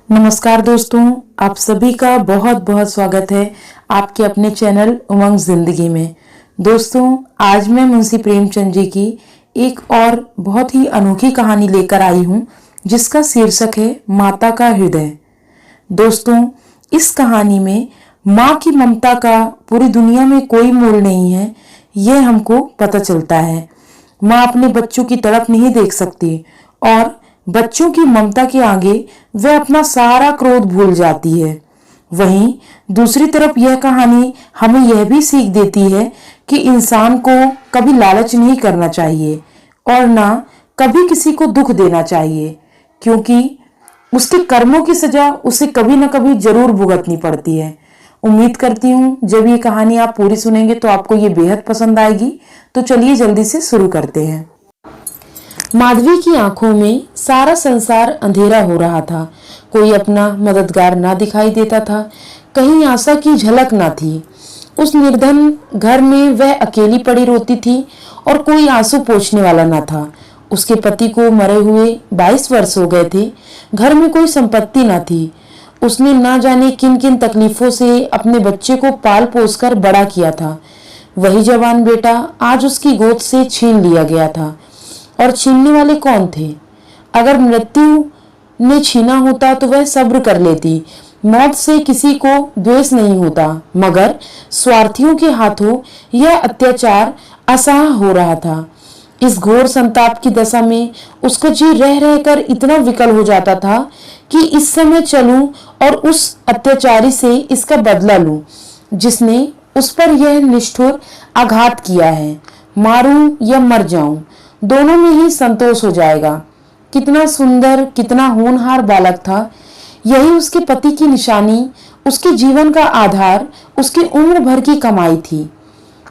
नमस्कार दोस्तों, आप सभी का बहुत बहुत स्वागत है आपके अपने चैनल उमंग जिंदगी में। दोस्तों, आज मैं मुंशी प्रेमचंद जी की एक और बहुत ही अनोखी कहानी लेकर आई हूँ जिसका शीर्षक है माता का हृदय। दोस्तों, इस कहानी में माँ की ममता का पूरी दुनिया में कोई मोल नहीं है, यह हमको पता चलता है। माँ अपने बच्चों की तड़प नहीं देख सकती और बच्चों की ममता के आगे वह अपना सारा क्रोध भूल जाती है। वहीं दूसरी तरफ यह कहानी हमें यह भी सीख देती है कि इंसान को कभी लालच नहीं करना चाहिए और ना कभी किसी को दुख देना चाहिए, क्योंकि उसके कर्मों की सजा उसे कभी ना कभी जरूर भुगतनी पड़ती है। उम्मीद करती हूँ जब ये कहानी आप पूरी सुनेंगे तो आपको ये बेहद पसंद आएगी। तो चलिए जल्दी से शुरू करते हैं। माधवी की आंखों में सारा संसार अंधेरा हो रहा था। कोई अपना मददगार ना दिखाई देता था, कहीं आशा की झलक ना थी। उस निर्धन घर में वह अकेली पड़ी रोती थी और कोई आंसू पोंछने वाला ना था। उसके पति को मरे हुए 22 वर्ष हो गए थे। घर में कोई संपत्ति ना थी। उसने ना जाने किन किन तकलीफों से अपने बच्चे को पाल पोस कर बड़ा किया था। वही जवान बेटा आज उसकी गोद से छीन लिया गया था। और छीनने वाले कौन थे? अगर मृत्यु ने छीना होता तो वह सब्र कर लेती। मौत से किसी को द्वेष नहीं होता, मगर स्वार्थियों के हाथों यह अत्याचार असह्य हो रहा था। इस घोर संताप की दशा में उसका जी रह रहकर इतना विकल हो जाता था कि इस समय चलूं और उस अत्याचारी से इसका बदला लूं जिसने उस पर यह निष्ठुर आघात किया है। मारूं या मर जाऊं, दोनों में ही संतोष हो जाएगा। कितना सुंदर, कितना होनहार बालक था। यही उसके पति की निशानी, उसके जीवन का आधार, उसकी उम्र भर की कमाई थी।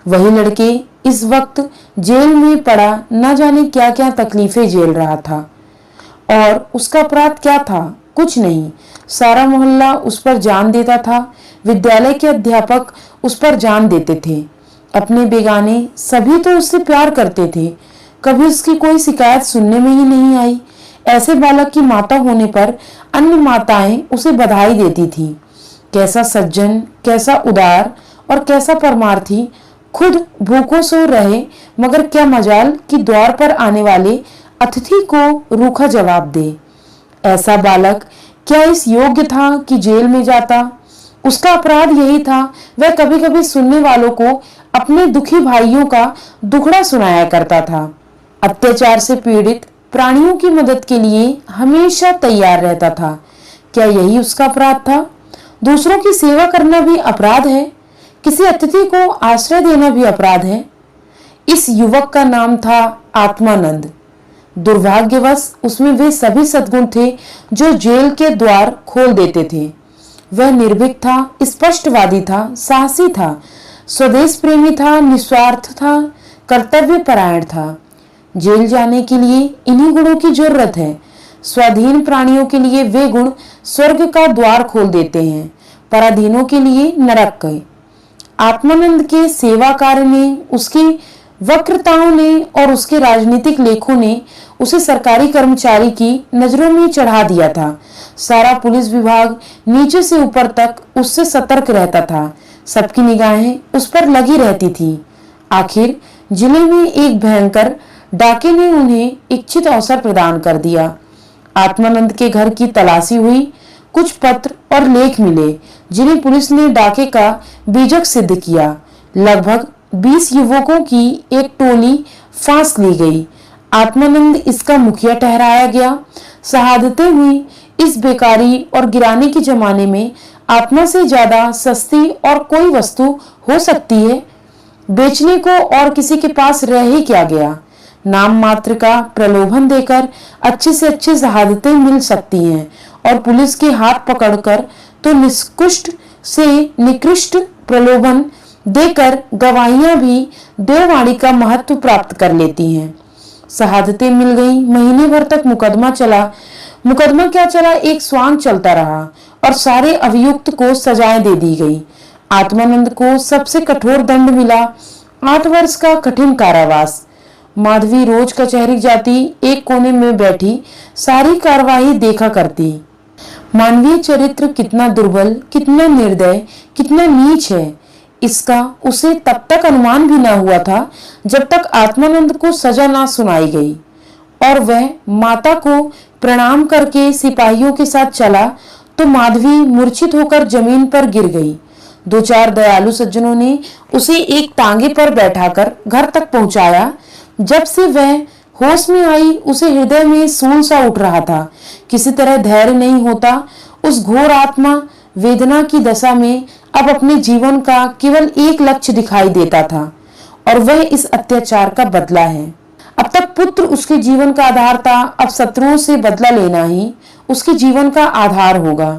वही लड़के इस वक्त जेल में पड़ा न जाने क्या क्या तकलीफें झेल रहा था। और उसका अपराध क्या था? कुछ नहीं। सारा मोहल्ला उस पर जान देता था। विद्यालय के अध्यापक उस पर जान देते थे। अपने बेगाने सभी तो उससे प्यार करते थे। कभी उसकी कोई शिकायत सुनने में ही नहीं आई। ऐसे बालक की माता होने पर अन्य माताएं उसे बधाई देती थी। कैसा सज्जन, कैसा उदार और कैसा परमार्थी। खुद भूखों सो रहे, मगर क्या मजाल कि द्वार पर आने वाले अतिथि को रूखा जवाब दे। ऐसा बालक क्या इस योग्य था कि जेल में जाता? उसका अपराध यही था, वह कभी कभी सुनने वालों को अपने दुखी भाइयों का दुखड़ा सुनाया करता था। अत्याचार से पीड़ित प्राणियों की मदद के लिए हमेशा तैयार रहता था। क्या यही उसका अपराध था? दूसरों की सेवा करना भी अपराध है। किसी अतिथि को आश्रय देना भी अपराध है। इस युवक का नाम था आत्मानंद। दुर्भाग्यवश उसमें वे सभी सद्गुण थे जो जेल के द्वार खोल देते थे। वह निर्भीक था, स्पष्टवादी था, साहसी था, स्वदेश प्रेमी था, निस्वार्थ था, कर्तव्य परायण था। जेल जाने के लिए इन्हीं गुणों की जरूरत है। स्वाधीन प्राणियों के लिए वे गुण स्वर्ग का द्वार खोल देते हैं, पराधीनों के लिए नरक के। आत्मानंद के सेवा कार्य ने, उसकी वक्रताओं ने और उसके राजनीतिक लेखों ने उसे सरकारी कर्मचारी की नजरों में चढ़ा दिया था। सारा पुलिस विभाग नीचे से ऊपर तक उससे सतर्क रहता था। सबकी निगाहें उस पर लगी रहती थी। आखिर जिले में एक भयंकर डाके ने उन्हें इच्छित अवसर प्रदान कर दिया। आत्मानंद के घर की तलाशी हुई। कुछ पत्र और लेख मिले जिन्हें पुलिस ने डाके का बीजक सिद्ध किया। लगभग 20 युवकों की एक टोली फांस ली गई। आत्मानंद इसका मुखिया ठहराया गया। शहादतें हुई। इस बेकारी और गिराने के जमाने में आत्मा से ज्यादा सस्ती और कोई वस्तु हो सकती है? बेचने को और किसी के पास रह ही क्या गया। नाम मात्र का प्रलोभन देकर अच्छे से अच्छी शहादतें मिल सकती हैं और पुलिस के हाथ पकड़कर तो निकृष्ट से निकृष्ट प्रलोभन देकर गवाहियां भी देववाणी का महत्व प्राप्त कर लेती हैं। शहादतें मिल गई। महीने भर तक मुकदमा चला। मुकदमा क्या चला, एक स्वांग चलता रहा और सारे अभियुक्त को सजाएं दे दी गई। आत्मानंद को सबसे कठोर दंड मिला, 8 वर्ष का कठिन कारावास। माधवी रोज कचहरी जाती, एक कोने में बैठी सारी कार्यवाही देखा करती। मानवीय चरित्र कितना दुर्बल, कितना निर्दय, कितना नीच है, इसका उसे तब तक अनुमान भी ना हुआ था जब तक आत्मानंद को सजा ना सुनाई गई और वह माता को प्रणाम करके सिपाहियों के साथ चला तो माधवी मूर्छित होकर जमीन पर गिर गई। दो चार दयालु सज्जनों ने उसे एक तांगे पर बैठाकर घर तक पहुंचाया। जब से वह होश में आई उसे हृदय में सूल सा उठ रहा था। किसी तरह धैर्य नहीं होता। उस घोर आत्मा वेदना की दशा में अब अपने जीवन का केवल एक लक्ष्य दिखाई देता था और वह इस अत्याचार का बदला है। अब तक पुत्र उसके जीवन का आधार था, अब शत्रुओं से बदला लेना ही उसके जीवन का आधार होगा।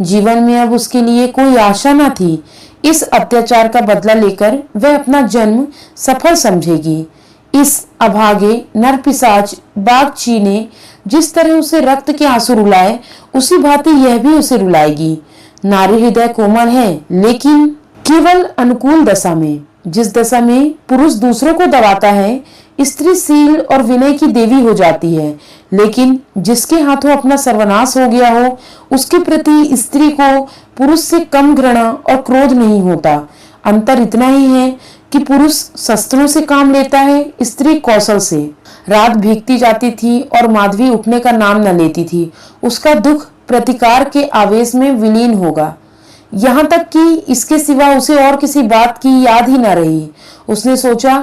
जीवन में अब उसके लिए कोई आशा न थी। इस अत्याचार का बदला लेकर वह अपना जन्म सफल समझेगी। इस अभागे नरपिशाच बागची ने जिस तरह उसे रक्त के आंसू रुलाए उसी भांति यह भी उसे रुलाएगी। नारी हृदय कोमल है लेकिन केवल अनुकूल दशा में। जिस दशा में पुरुष दूसरों को दबाता है स्त्री शील और विनय की देवी हो जाती है, लेकिन जिसके हाथों अपना सर्वनाश हो गया हो उसके प्रति स्त्री को पुरुष से कम घृणा और क्रोध नहीं होता। अंतर इतना ही है कि पुरुष शस्त्रों से काम लेता है, स्त्री कौशल से। रात भीगती जाती थी और माधवी उठने का नाम न लेती थी। उसका दुख प्रतिकार के आवेश में विलीन होगा, यहाँ तक कि इसके सिवा उसे और किसी बात की याद ही न रही। उसने सोचा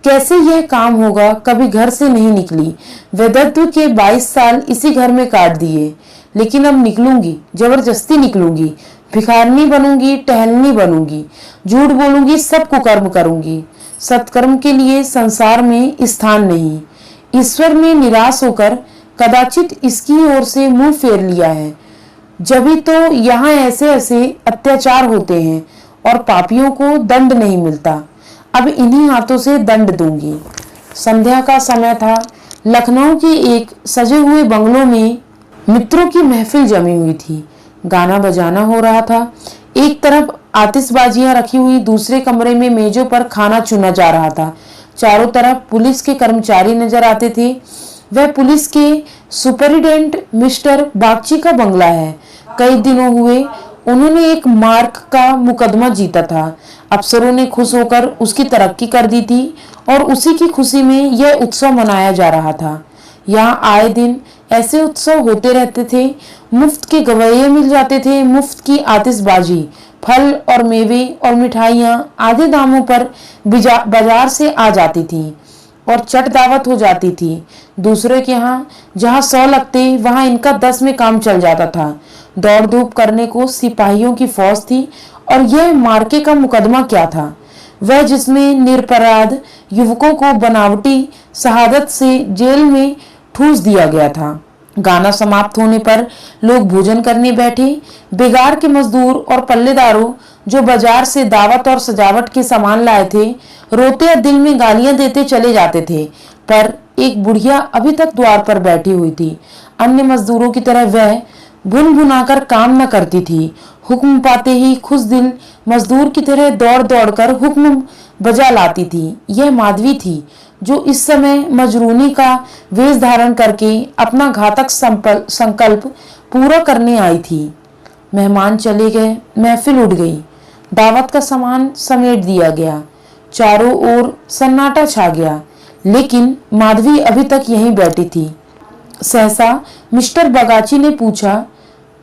कैसे यह काम होगा। कभी घर से नहीं निकली। वैधत्व के 22 साल इसी घर में काट दिए, लेकिन अब निकलूंगी, जबरदस्ती निकलूंगी। भिखारनी बनूंगी, टहलनी बनूंगी, झूठ बोलूंगी, सब कुकर्म करूंगी। सत्कर्म के लिए संसार में स्थान नहीं। ईश्वर ने निराश होकर कदाचित इसकी ओर से मुंह फेर लिया है। जभी तो यहाँ ऐसे ऐसे अत्याचार होते हैं और पापियों को दंड नहीं मिलता। अब इन्हीं हाथों से दंड दूंगी। संध्या का समय था। लखनऊ के एक सजे हुए बंगलों में मित्रों की महफिल जमी हुई थी। गाना बजाना हो रहा था। एक तरफ आतिशबाजियां रखी हुई, दूसरे कमरे में मेजों पर खाना चुना जा रहा था। चारों तरफ पुलिस के कर्मचारी नजर आते थे। वह पुलिस के सुपरिटेंडेंट मिस्टर बागची का बंगला है। कई दिनों हुए उन्होंने एक मार्क का मुकदमा जीता था। अफसरों ने खुश होकर उसकी तरक्की कर दी थी और उसी की खुशी में यह उत्सव मनाया जा रहा था। यहाँ आए दिन ऐसे उत्सव होते रहते थे। मुफ्त के गवैये मिल जाते थे, मुफ्त की आतिशबाजी, फल और मेवे और मिठाइयाँ आधे दामों पर बाजार से आ जाती थी और चट दावत हो जाती थी। दूसरे के यहाँ जहाँ 100 लगते वहाँ इनका 10 में काम चल जाता था। दौड़ धूप करने को सिपाहियों की फौज थी और यह मार्के का मुकदमा क्या था, वह जिसमें निरपराध युवकों को बनावटी शहादत से जेल में ठूस दिया गया था। गाना समाप्त होने पर लोग भोजन करने बैठे। बेगार के मजदूर और पल्लेदारों जो बाजार से दावत और सजावट के सामान लाए थे रोते दिल में गालियां देते चले जाते थे, पर एक बुढ़िया अभी तक द्वार पर बैठी हुई थी। अन्य मजदूरों की तरह वह भुन भुनाकर काम न करती थी। हुक्म पाते ही खुश दिल मजदूर की तरह दौड़ दौड़ कर हुक्म बजा लाती थी। यह माधवी थी जो इस समय मजरूनी का वेश धारण करके अपना घातक संकल्प पूरा करने आई थी। मेहमान चले गए, महफिल उठ गई। दावत का सामान समेट दिया गया। चारों ओर सन्नाटा छा गया, लेकिन माधवी अभी तक यहीं बैठी थी। सहसा मिस्टर बगाची ने पूछा,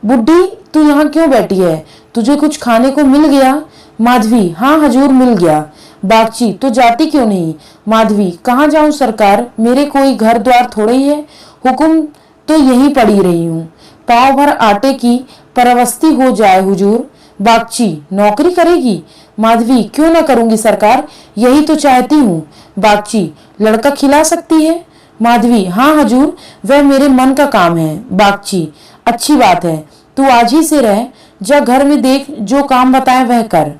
बुड्ढी तू यहाँ क्यों बैठी है? तुझे कुछ खाने को मिल गया? माधवी, हाँ हजूर मिल गया। बागची, तो जाती क्यों नहीं? माधवी, कहाँ जाऊं सरकार, मेरे कोई घर द्वार थोड़े ही है, हुक्म तो यहीं पड़ी रही हूँ। पाव भर आटे की परवस्ती हो जाए हुजूर। बागची, नौकरी करेगी? माधवी, क्यों ना करूंगी सरकार, यही तो चाहती हूँ। बागची, लड़का खिला सकती है? माधवी, हाँ हजूर, वह मेरे मन का काम है। बागची, अच्छी बात है, तू आज ही से रह, जा घर में देख, जो काम बताए वह कर।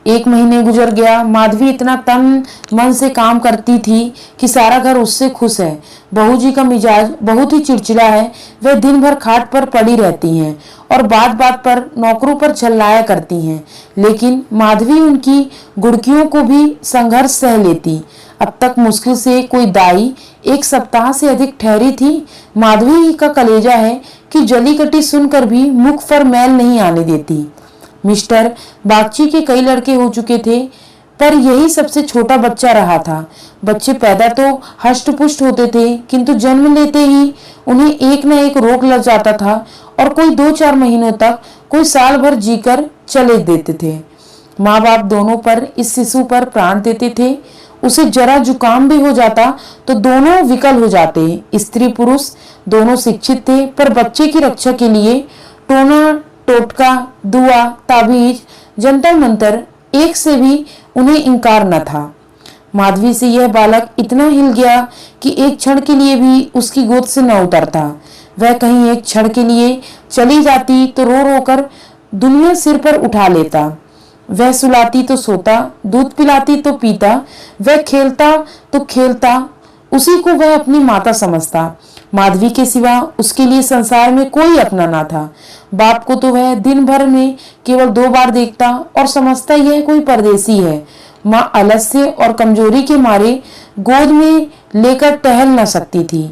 1 महीने गुजर गया। माधवी इतना तन मन से काम करती थी कि सारा घर उससे खुश है। बहू जी का मिजाज बहुत ही चिड़चिड़ा है। वह दिन भर खाट पर पड़ी रहती हैं और बात बात पर नौकरों पर झल्लाया करती हैं, लेकिन माधवी उनकी गुड़कियों को भी संघर्ष सह लेती। अब तक मुश्किल से कोई दाई एक सप्ताह से अधिक ठहरी थी। माधवी का कलेजा है कि जली कटी सुनकर भी मुख पर मैल नहीं आने देती। मिस्टर बागची के कई लड़के हो चुके थे, पर यही सबसे छोटा बच्चा रहा था। बच्चे पैदा तो हष्ट पुष्ट होते थे, किंतु जन्म लेते ही उन्हें एक न एक रोग लग जाता था और कोई 2-4 महीनों तक, कोई साल भर जीकर चले देते थे। माँ बाप दोनों पर इस शिशु पर प्राण देते थे। उसे जरा जुकाम भी हो जाता तो दोनों विकल हो जाते। स्त्री पुरुष दोनों शिक्षित थे, पर बच्चे की रक्षा के लिए टोना टोटका, दुआ, ताबीज, जंतर मंतर एक से भी उन्हें इनकार न था। माधवी से यह बालक इतना हिल गया कि एक क्षण के लिए भी उसकी गोद से न उतरता। वह कहीं एक क्षण के लिए चली जाती तो रो रो कर दुनिया सिर पर उठा लेता। वह सुलाती तो सोता, दूध पिलाती तो पीता, वह खेलता तो खेलता, उसी को वह अपनी माता समझता। माधवी के सिवा उसके लिए संसार में कोई अपना ना था। बाप को तो वह दिन भर में केवल 2 बार देखता और समझता यह कोई परदेसी है। माँ आलस्य और कमजोरी के मारे गोद में लेकर टहल न सकती थी।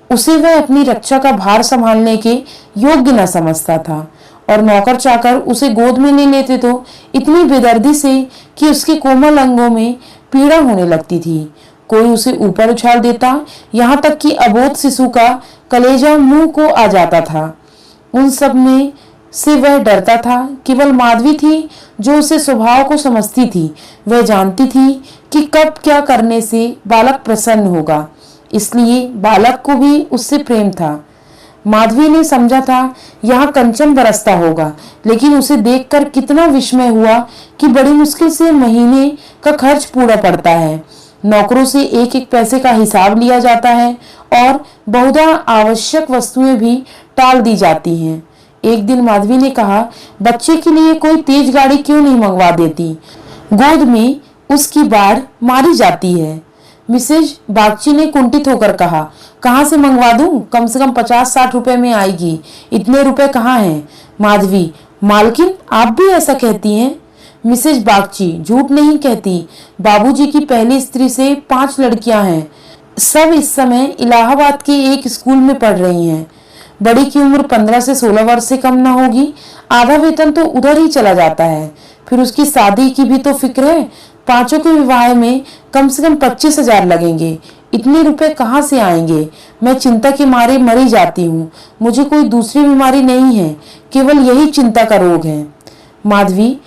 उसे वह अपनी रक्षा का भार संभालने के योग्य न समझता था और नौकर चाकर उसे गोद में ले लेते तो इतनी बेदर्दी से कि उसके कोमल अंगों में पीड़ा होने लगती थी। कोई उसे ऊपर उछाल देता, यहाँ तक कि अबोध शिशु का कलेजा मुंह को आ जाता था। उन सब में से वह डरता था। केवल माधवी थी जो उसे स्वभाव को समझती थी। वह जानती थी कि कब क्या करने से बालक प्रसन्न होगा, इसलिए बालक को भी उससे प्रेम था। माधवी ने समझा था यहाँ कंचन बरसता होगा, लेकिन उसे देखकर कितना विस्मय हुआ कि बड़ी मुश्किल से महीने का खर्च पूरा पड़ता है। नौकरों से एक एक पैसे का हिसाब लिया जाता है और बहुधा आवश्यक वस्तुएं भी टाल दी जाती हैं। एक दिन माधवी ने कहा, बच्चे के लिए कोई तेज गाड़ी क्यों नहीं मंगवा देती, गोद में उसकी बाढ़ मारी जाती है। मिसेज बागची ने कुंठित होकर कहा, कहाँ से मंगवा दूं? कम से कम 50-60 रुपए में आएगी। इतने रुपए कहाँ हैं? माधवी, मालकिन आप भी ऐसा कहती हैं? मिसेज बागची, झूठ नहीं कहती। बाबूजी की पहली स्त्री से 5 लड़कियां हैं। सब इस समय इलाहाबाद के एक स्कूल में पढ़ रही हैं। बड़ी की उम्र 15 से 16 वर्ष से कम न होगी। आधा वेतन तो उधर ही चला जाता है। फिर उसकी शादी की भी तो फिक्र है। 5 के विवाह में कम से कम 25,000 लगेंगे। इतने रुपए कहाँ से आएंगे? मैं चिंता के मारे मरी जाती हूँ। मुझे कोई दूसरी बीमारी नहीं है, केवल यही चिंता का रोग है। माधवी,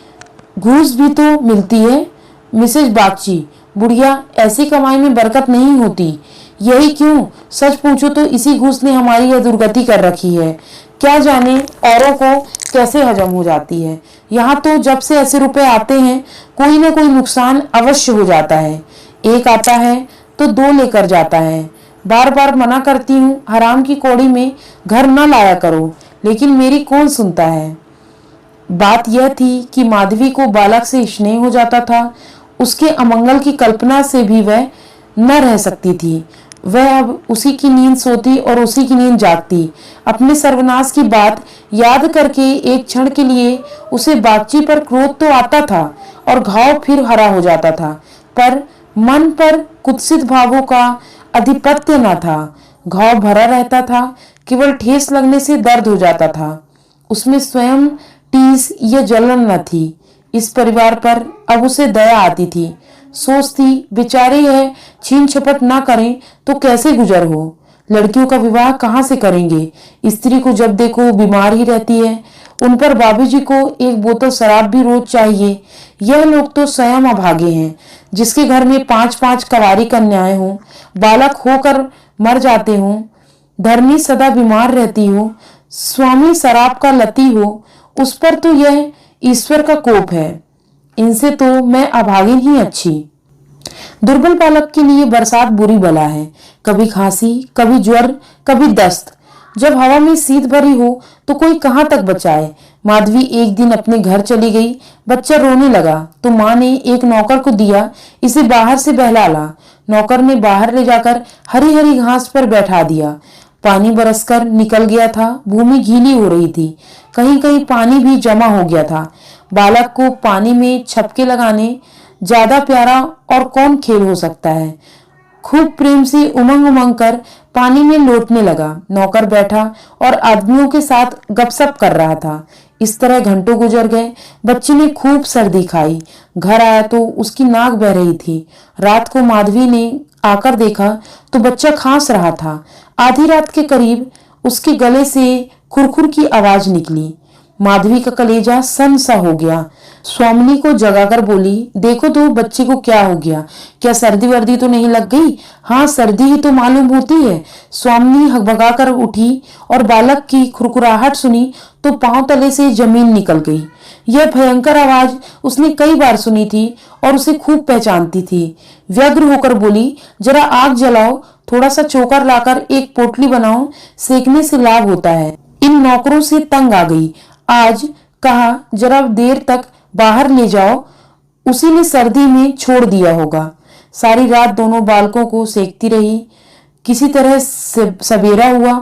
घूस भी तो मिलती है। मिसेज बागची, बुढ़िया, ऐसी कमाई में बरकत नहीं होती। यही क्यों, सच पूछो तो इसी घूस ने हमारी यह दुर्गति कर रखी है। क्या जाने औरों को कैसे हजम हो जाती है। यहाँ तो जब से ऐसे रुपए आते हैं कोई ना कोई नुकसान अवश्य हो जाता है। एक आता है तो 2 लेकर जाता है। बार बार मना करती हूँ, हराम की कौड़ी में घर न लाया करो, लेकिन मेरी कौन सुनता है। बात यह थी कि माधवी को बालक से स्नेह हो जाता था। उसके अमंगल की कल्पना से भी वह न रह सकती थी। वह अब उसी की नींद सोती और उसी की नींद जागती। अपने सर्वनाश की बात याद करके एक क्षण के लिए उसे बागची पर क्रोध तो आता था और घाव फिर हरा हो जाता था, पर मन पर कुत्सित भावों का अधिपत्य न था। घाव भरा रहता था, केवल ठेस लगने से दर्द हो जाता था। उसमें स्वयं टीस या जलन न थी। इस परिवार पर अब उसे दया आती थी। सोचती, बेचारे यह छीन छपट ना करें तो कैसे गुजर हो। लड़कियों का विवाह कहाँ से करेंगे। स्त्री को जब देखो बीमार ही रहती है। उन पर बाबूजी को एक बोतल शराब भी रोज चाहिए। यह लोग तो स्वयं अभागे हैं। जिसके घर में 5-5 कवारी कन्याएं हों, बालक होकर मर जाते हों, धर्मी सदा बीमार रहती हो, स्वामी शराब का लती हो, उस पर तो यह ईश्वर का कोप है। इनसे तो मैं अभागिन ही अच्छी। दुर्बल बालक के लिए बरसात बुरी बला है। कभी खांसी, कभी ज्वर, कभी दस्त। जब हवा में शीत भरी हो तो कोई कहाँ तक बचाए। माधवी एक दिन अपने घर चली गई। बच्चा रोने लगा तो माँ ने एक नौकर को दिया, इसे बाहर से बहला ला। नौकर ने बाहर ले जाकर हरी हरी घास पर बैठा दिया। पानी बरसकर निकल गया था। भूमि गीली हो रही थी। कहीं कहीं पानी भी जमा हो गया था। बालक को पानी में छपके लगाने ज्यादा प्यारा और कौन खेल हो सकता है। खूब प्रेम से उमंग उमंग कर पानी में लौटने लगा। नौकर बैठा और आदमियों के साथ गपशप कर रहा था। इस तरह घंटों गुजर गए। बच्ची ने खूब सर्दी खाई। घर आया तो उसकी नाक बह रही थी। रात को माधवी ने आकर देखा तो बच्चा खांस रहा था। आधी रात के करीब उसके गले से खुरखुर की आवाज निकली। माधवी का कलेजा सन सा हो गया। स्वामिनी को जगाकर बोली, देखो तो बच्चे को क्या हो गया, क्या सर्दी वर्दी तो नहीं लग गई? हाँ, सर्दी ही तो मालूम होती है। स्वामिनी हकभगाकर उठी और बालक की खुरखुराहट सुनी तो पांव तले से जमीन निकल गई। यह भयंकर आवाज उसने कई बार सुनी थी और उसे खूब पहचानती थी। व्यग्र होकर बोली, जरा आग जलाओ, थोड़ा सा चोकर लाकर एक पोटली बनाओ, सेकने से लाभ होता है। इन नौकरों से तंग आ गई। आज कहा जरा देर तक बाहर ले जाओ, उसी ने सर्दी में छोड़ दिया होगा। सारी रात दोनों बालकों को सेकती रही। किसी तरह सवेरा हुआ।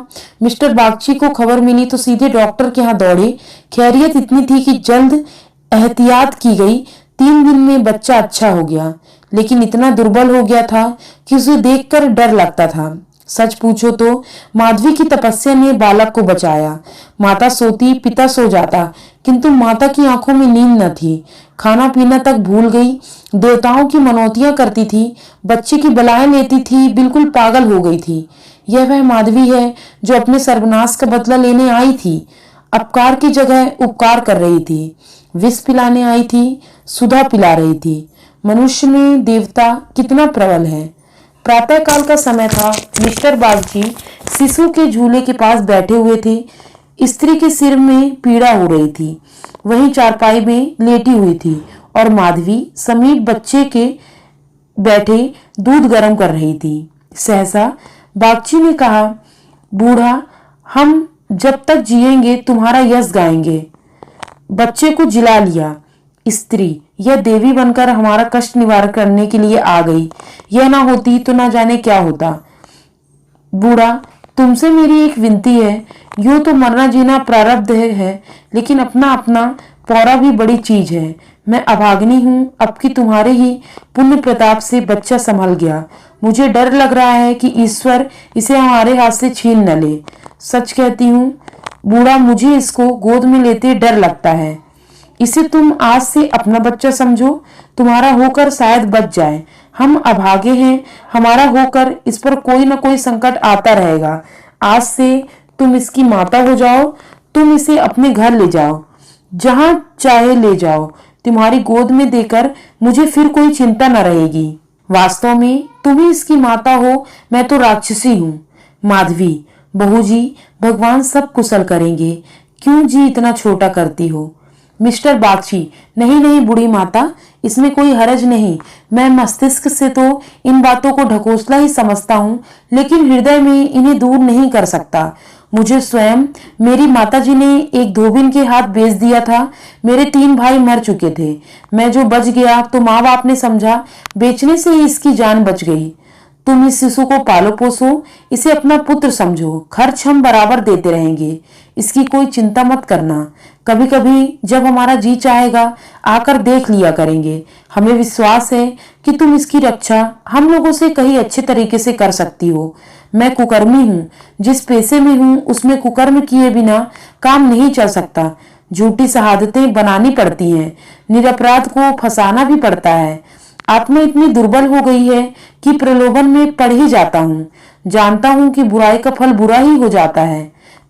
मिस्टर बागची को खबर मिली तो सीधे डॉक्टर के यहाँ दौड़े। खैरियत इतनी थी कि जल्द एहतियात की गई। 3 दिन में बच्चा अच्छा हो गया, लेकिन इतना दुर्बल हो गया था कि उसे देखकर डर लगता था। सच पूछो तो माधवी की तपस्या ने बालक को बचाया। माता सोती, पिता सो जाता, किंतु माता की आंखों में नींद न थी। खाना पीना तक भूल गई। देवताओं की मनौतियां करती थी, बच्चे की बलाएं लेती थी, बिल्कुल पागल हो गई थी। यह वह माधवी है जो अपने सर्वनाश का बदला लेने आई थी। अपकार की जगह उपकार कर रही थी। विष पिलाने आई थी, सुधा पिला रही थी। मनुष्य में देवता कितना प्रबल है। प्रातः काल का समय था। मिस्टर बागची शिशु के झूले के पास बैठे हुए थे। स्त्री के सिर में पीड़ा हो रही थी, वहीं चारपाई में लेटी हुई थी और माधवी समीप बच्चे के बैठे दूध गर्म कर रही थी। सहसा बागची ने कहा, बूढ़ा, हम जब तक जिएंगे तुम्हारा यश गाएंगे। बच्चे को जिला लिया। स्त्री, यह देवी बनकर हमारा कष्ट निवारण करने के लिए आ गई। यह ना होती तो ना जाने क्या होता। बूढ़ा, तुमसे मेरी एक विनती है। यूं तो मरना जीना प्रारब्ध है, लेकिन अपना अपना पौरा भी बड़ी चीज है। मैं अभागिनी हूँ, अब की तुम्हारे ही पुण्य प्रताप से बच्चा संभल गया। मुझे डर लग रहा है कि ईश्वर इसे हमारे हाथ से छीन न ले। सच कहती हूँ बूढ़ा, मुझे इसको गोद में लेते डर लगता है। इसे तुम आज से अपना बच्चा समझो, तुम्हारा होकर शायद बच जाए। हम अभागे हैं, हमारा होकर इस पर कोई न कोई संकट आता रहेगा। आज से तुम इसकी माता हो जाओ। तुम इसे अपने घर ले जाओ, जहां चाहे ले जाओ। तुम्हारी गोद में देकर मुझे फिर कोई चिंता न रहेगी। वास्तव में तुम ही इसकी माता हो, मैं तो राक्षसी हूँ। माधवी, बहू जी, भगवान सब कुशल करेंगे, क्यों जी इतना छोटा करती हो? मिस्टर बागची, नहीं नहीं बूढ़ी माता, इसमें कोई हरज नहीं। मैं मस्तिष्क से तो इन बातों को ढकोसला ही समझता हूँ, लेकिन हृदय में इन्हें दूर नहीं कर सकता। मुझे स्वयं मेरी माताजी ने एक धोबिन के हाथ बेच दिया था। मेरे 3 भाई मर चुके थे। मैं जो बच गया तो माँ बाप ने समझा बेचने से ही इसकी जान बच गई। तुम इस शिशु को पालो पोसो, इसे अपना पुत्र समझो। खर्च हम बराबर देते रहेंगे, इसकी कोई चिंता मत करना। कभी कभी जब हमारा जी चाहेगा आकर देख लिया करेंगे। हमें विश्वास है कि तुम इसकी रक्षा हम लोगों से कहीं अच्छे तरीके से कर सकती हो। मैं कुकर्मी हूँ, जिस पेशे में हूँ उसमें कुकर्म किए बिना काम नहीं चल सकता। झूठी शहादतें बनानी पड़ती हैं, निरपराध को फंसाना भी पड़ता है। आत्मा इतनी दुर्बल हो गई है कि प्रलोभन में पड़ ही जाता हूँ। जानता हूँ कि बुराई का फल बुरा ही हो जाता है,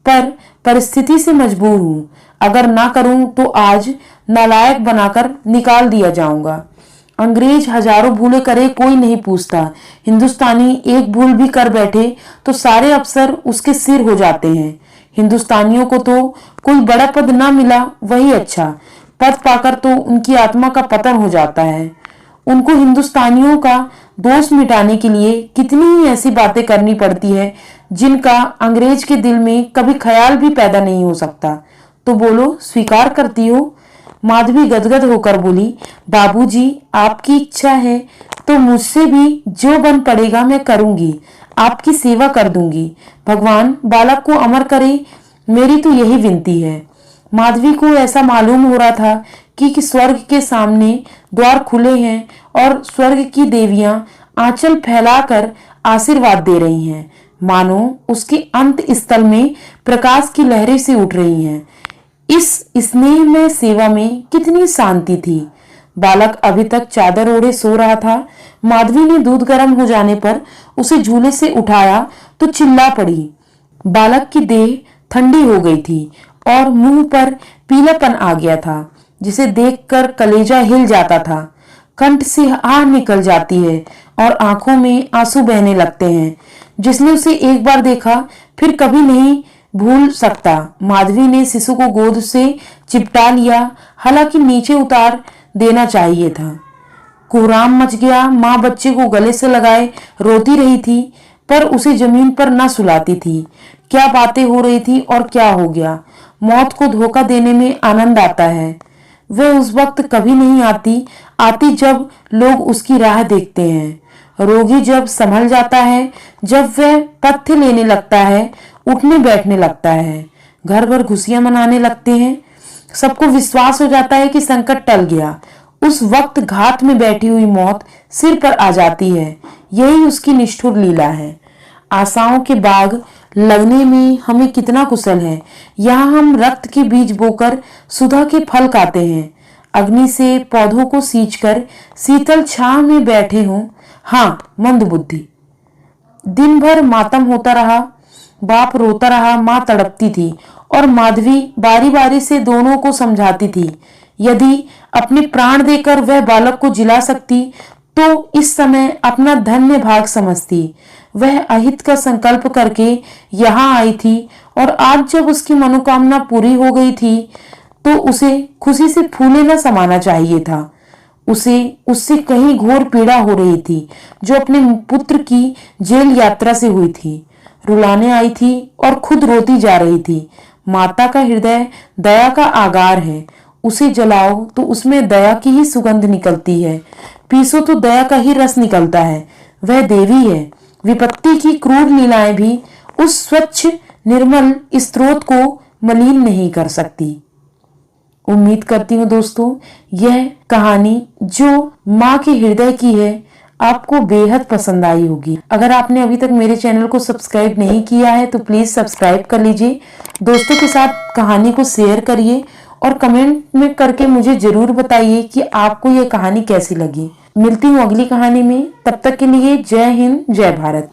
पर परिस्थिति से मजबूर हूँ। अगर ना करूं तो आज नालायक बनाकर निकाल दिया जाऊंगा। अंग्रेज हजारों भूले करे कोई नहीं पूछता। हिंदुस्तानी एक भूल भी कर बैठे तो सारे अफसर उसके सिर हो जाते हैं। हिंदुस्तानियों को तो कोई बड़ा पद ना मिला वही अच्छा। पद पाकर तो उनकी आत्मा का पतन हो जाता है। उनको हिंदुस्तानियों का दोष मिटाने के लिए कितनी ही ऐसी बातें करनी पड़ती है जिनका अंग्रेज के दिल में कभी ख्याल भी पैदा नहीं हो सकता। तो बोलो, स्वीकार करती हो? माधवी गदगद होकर बोली, बाबूजी, आपकी इच्छा है तो मुझसे भी जो बन पड़ेगा मैं करूंगी। आपकी सेवा कर दूंगी। भगवान बालक को अमर करे, मेरी तो यही विनती है। माधवी को ऐसा मालूम हो रहा था कि स्वर्ग के सामने द्वार खुले हैं और स्वर्ग की देवियां आंचल फैलाकर आशीर्वाद दे रही हैं, मानो उसके अंत स्थल में प्रकाश की लहरें से उठ रही हैं। इस स्नेह में सेवा में कितनी शांति थी। बालक अभी तक चादर ओढ़े सो रहा था। माधवी ने दूध गर्म हो जाने पर उसे झूले से उठाया तो चिल्ला पड़ी। बालक की देह ठंडी हो गई थी और मुंह पर पीलापन आ गया था, जिसे देखकर कलेजा हिल जाता था। कंठ से आह निकल जाती है और आंखों में आंसू बहने लगते हैं। जिसने उसे एक बार देखा फिर कभी नहीं भूल सकता। माधवी ने शिशु को गोद से चिपटा लिया, हालांकि नीचे उतार देना चाहिए था। कोहराम मच गया। माँ बच्चे को गले से लगाए रोती रही थी, पर उसे जमीन पर न सुलाती थी। क्या बातें हो रही थी और क्या हो गया। मौत को धोखा देने में आनंद आता है। वह उस वक्त कभी नहीं आती जब लोग उसकी राह देखते हैं। रोगी जब संभल जाता है, जब वह पथ्य लेने लगता है, उठने बैठने लगता है, घर भर खुशियां मनाने लगते हैं, सबको विश्वास हो जाता है कि संकट टल गया। उस वक्त घात में बैठी हुई मौत सिर पर आ जाती है। यही उसकी निष्ठुर लीला है। आशाओं के बाग लगने में हमें कितना कुशल है। यहाँ हम रक्त के बीज बोकर सुधा के फल खाते हैं। अग्नि से पौधों को सींचकर शीतल छांव में बैठे हों। हाँ, मंद बुद्धि। दिन भर मातम होता रहा। बाप रोता रहा, माँ तड़पती थी और माधवी बारी बारी से दोनों को समझाती थी। यदि अपने प्राण देकर वह बालक को जिला सकती तो इस समय अपना धन्य भाग समझती। वह अहित का संकल्प करके यहाँ आई थी और आज जब उसकी मनोकामना पूरी हो गई थी तो उसे खुशी से फूले न समाना चाहिए था। उसे उससे कहीं घोर पीड़ा हो रही थी, जो अपने पुत्र की जेल यात्रा से हुई थी। रुलाने आई थी और खुद रोती जा रही थी। माता का हृदय दया का आगार है। उसे जलाओ तो उसमें दया की ही सुगंध निकलती है, पीसो तो दया का ही रस निकलता है। वह देवी है। विपत्ति की क्रूर लीलाएं भी उस स्वच्छ निर्मल स्रोत को मलिन नहीं कर सकती। उम्मीद करती हूँ दोस्तों, यह कहानी जो माँ के हृदय की है आपको बेहद पसंद आई होगी। अगर आपने अभी तक मेरे चैनल को सब्सक्राइब नहीं किया है तो प्लीज सब्सक्राइब कर लीजिए। दोस्तों के साथ कहानी को शेयर करिए और कमेंट में करके मुझे जरूर बताइए कि आपको यह कहानी कैसी लगी। मिलती हूँ अगली कहानी में। तब तक के लिए जय हिंद, जय भारत।